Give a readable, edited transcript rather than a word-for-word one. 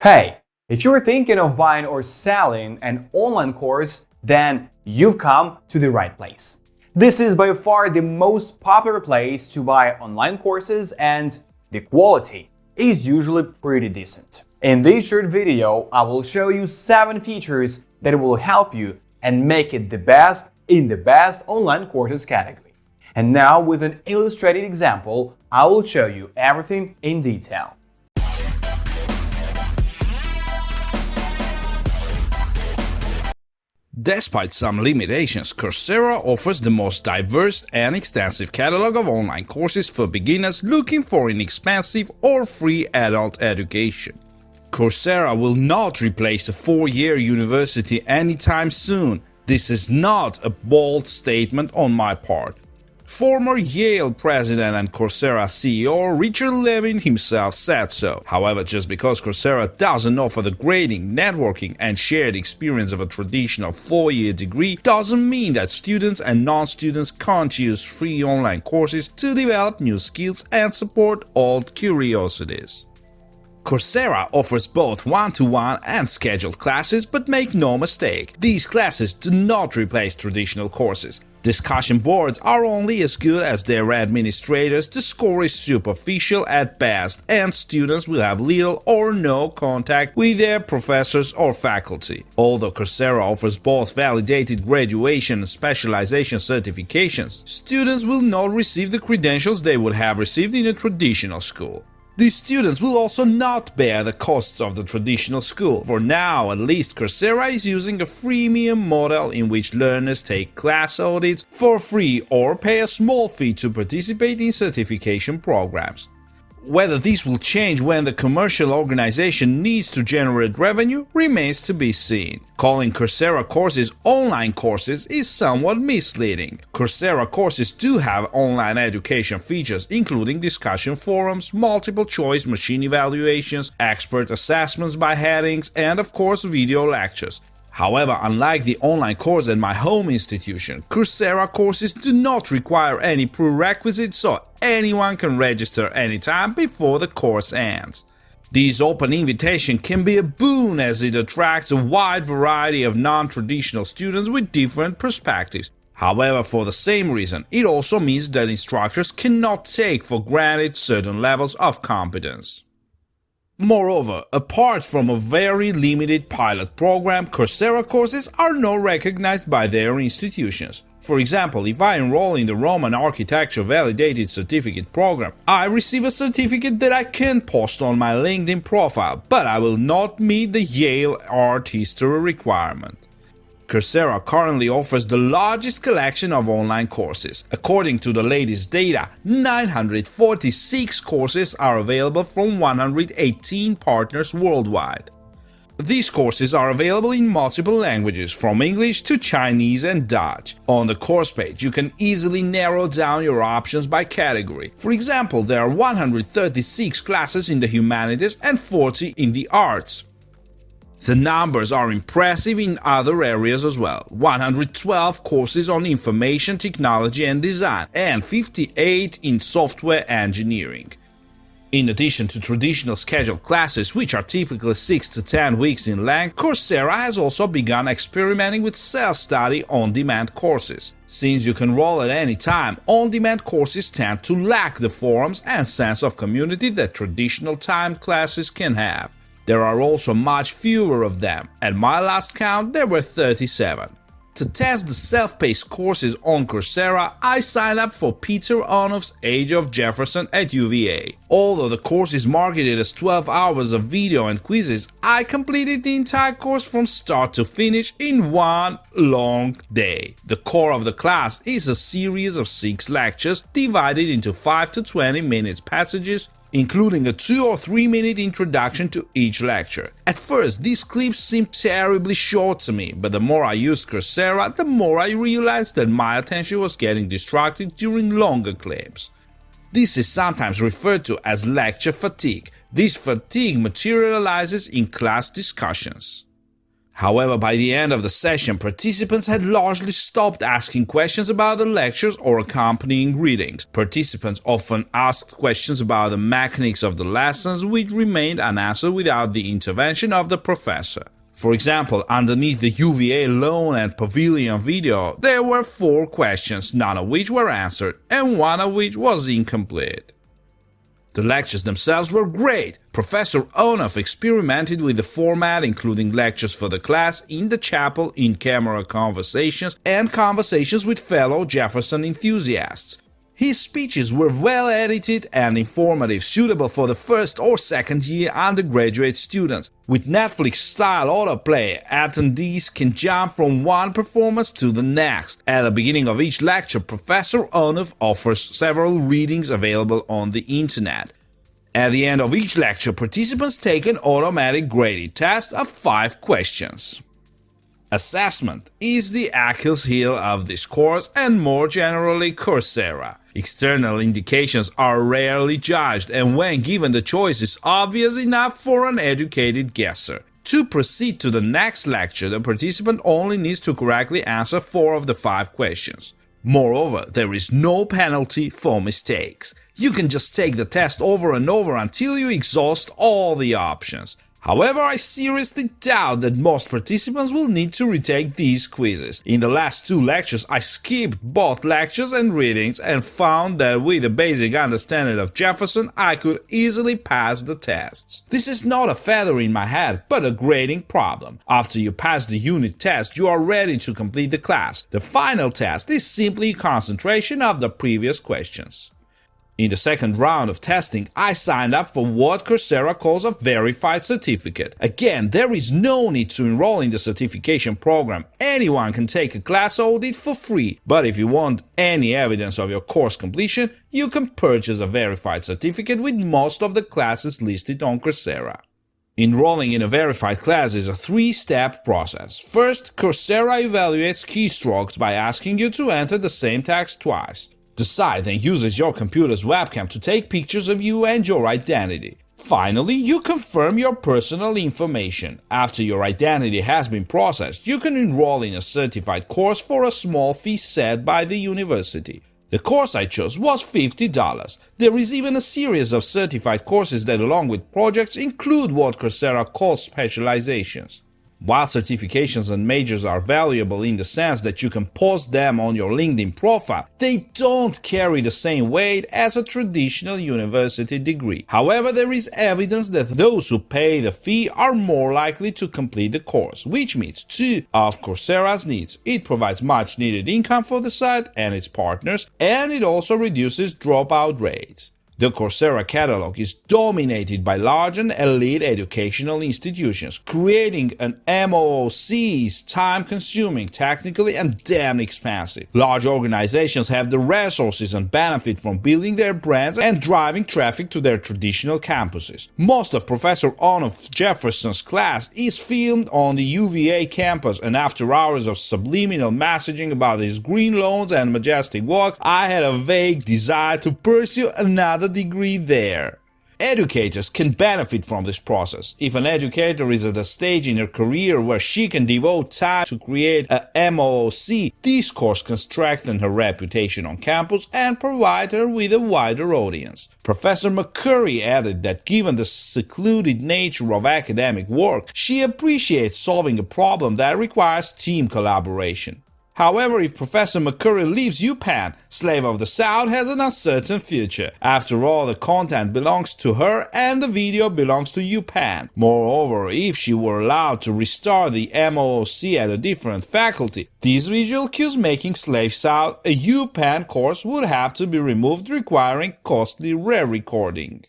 Hey, if you're thinking of buying or selling an online course, then you've come to the right place. This is by far the most popular place to buy online courses, and the quality is usually pretty decent. In this short video, I will show you 7 features that will help you and make it the best in the best online courses category. And now, with an illustrated example, I will show you everything in detail. Despite some limitations, Coursera offers the most diverse and extensive catalog of online courses for beginners looking for inexpensive or free adult education. Coursera will not replace a 4-year university anytime soon. This is not a bold statement on my part. Former Yale president and Coursera CEO Richard Levin himself said so. However, just because Coursera doesn't offer the grading, networking, and shared experience of a traditional 4-year degree doesn't mean that students and non-students can't use free online courses to develop new skills and support old curiosities. Coursera offers both one-to-one and scheduled classes, but make no mistake, these classes do not replace traditional courses. Discussion boards are only as good as their administrators, the score is superficial at best, and students will have little or no contact with their professors or faculty. Although Coursera offers both validated graduation and specialization certifications, students will not receive the credentials they would have received in a traditional school. These students will also not bear the costs of the traditional school. For now, at least, Coursera is using a freemium model in which learners take class audits for free or pay a small fee to participate in certification programs. Whether this will change when the commercial organization needs to generate revenue remains to be seen. Calling Coursera courses online courses is somewhat misleading. Coursera courses do have online education features, including discussion forums, multiple choice machine evaluations, expert assessments by headings, and of course video lectures. However, unlike the online course at my home institution, Coursera courses do not require any prerequisites, so anyone can register anytime before the course ends. This open invitation can be a boon as it attracts a wide variety of non-traditional students with different perspectives. However, for the same reason, it also means that instructors cannot take for granted certain levels of competence. Moreover, apart from a very limited pilot program, Coursera courses are not recognized by their institutions. For example, if I enroll in the Roman Architecture Validated Certificate program, I receive a certificate that I can post on my LinkedIn profile, but I will not meet the Yale Art History requirement. Coursera currently offers the largest collection of online courses. According to the latest data, 946 courses are available from 118 partners worldwide. These courses are available in multiple languages, from English to Chinese and Dutch. On the course page, you can easily narrow down your options by category. For example, there are 136 classes in the humanities and 40 in the arts. The numbers are impressive in other areas as well: 112 courses on information technology and design, and 58 in software engineering. In addition to traditional scheduled classes, which are typically 6 to 10 weeks in length, Coursera has also begun experimenting with self-study on-demand courses. Since you can enroll at any time, on-demand courses tend to lack the forums and sense of community that traditional timed classes can have. There are also much fewer of them. At my last count, there were 37. To test the self-paced courses on Coursera, I signed up for Peter Onoff's Age of Jefferson at UVA. Although the course is marketed as 12 hours of video and quizzes, I completed the entire course from start to finish in one long day. The core of the class is a series of 6 lectures divided into 5 to 20 minutes passages, including a 2 or 3 minute introduction to each lecture. At first, these clips seemed terribly short to me, but the more I used Coursera, the more I realized that my attention was getting distracted during longer clips. This is sometimes referred to as lecture fatigue. This fatigue materializes in class discussions. However, by the end of the session, participants had largely stopped asking questions about the lectures or accompanying readings. Participants often asked questions about the mechanics of the lessons, which remained unanswered without the intervention of the professor. For example, underneath the UVA loan and pavilion video, there were 4 questions, none of which were answered, and one of which was incomplete. The lectures themselves were great. Professor Onoff experimented with the format, including lectures for the class, in the chapel, in-camera conversations, and conversations with fellow Jefferson enthusiasts. His speeches were well edited and informative, suitable for the first or second year undergraduate students. With Netflix-style autoplay, attendees can jump from one performance to the next. At the beginning of each lecture, Professor Onoff offers several readings available on the internet. At the end of each lecture, participants take an automatic graded test of 5 questions. Assessment is the Achilles heel of this course and more generally Coursera. External indications are rarely judged, and when given the choice is obvious enough for an educated guesser. To proceed to the next lecture, the participant only needs to correctly answer 4 of the 5 questions. Moreover, there is no penalty for mistakes. You can just take the test over and over until you exhaust all the options. However, I seriously doubt that most participants will need to retake these quizzes. In the last 2 lectures, I skipped both lectures and readings and found that with a basic understanding of Jefferson, I could easily pass the tests. This is not a feather in my hat, but a grading problem. After you pass the unit test, you are ready to complete the class. The final test is simply a concentration of the previous questions. In the second round of testing, I signed up for what Coursera calls a verified certificate. Again, there is no need to enroll in the certification program. Anyone can take a class audit for free. But if you want any evidence of your course completion, you can purchase a verified certificate with most of the classes listed on Coursera. Enrolling in a verified class is a 3-step process. First, Coursera evaluates keystrokes by asking you to enter the same text twice. The site then uses your computer's webcam to take pictures of you and your identity. Finally, you confirm your personal information. After your identity has been processed, you can enroll in a certified course for a small fee set by the university. The course I chose was $50. There is even a series of certified courses that, along with projects, include what Coursera calls specializations. While certifications and majors are valuable in the sense that you can post them on your LinkedIn profile, they don't carry the same weight as a traditional university degree. However, there is evidence that those who pay the fee are more likely to complete the course, which meets 2 of Coursera's needs. It provides much needed income for the site and its partners, and it also reduces dropout rates. The Coursera catalog is dominated by large and elite educational institutions. Creating an MOOC is time-consuming, technically, and damn expensive. Large organizations have the resources and benefit from building their brands and driving traffic to their traditional campuses. Most of Professor Onoff Jefferson's class is filmed on the UVA campus, and after hours of subliminal messaging about his green lawns and majestic walks, I had a vague desire to pursue another degree there. Educators can benefit from this process. If an educator is at a stage in her career where she can devote time to create a MOOC, this course can strengthen her reputation on campus and provide her with a wider audience. Professor McCurry added that given the secluded nature of academic work, she appreciates solving a problem that requires team collaboration. However, if Professor McCurry leaves UPenn, Slave of the South has an uncertain future. After all, the content belongs to her and the video belongs to UPenn. Moreover, if she were allowed to restart the MOOC at a different faculty, these visual cues making Slave South a UPenn course would have to be removed, requiring costly re-recording.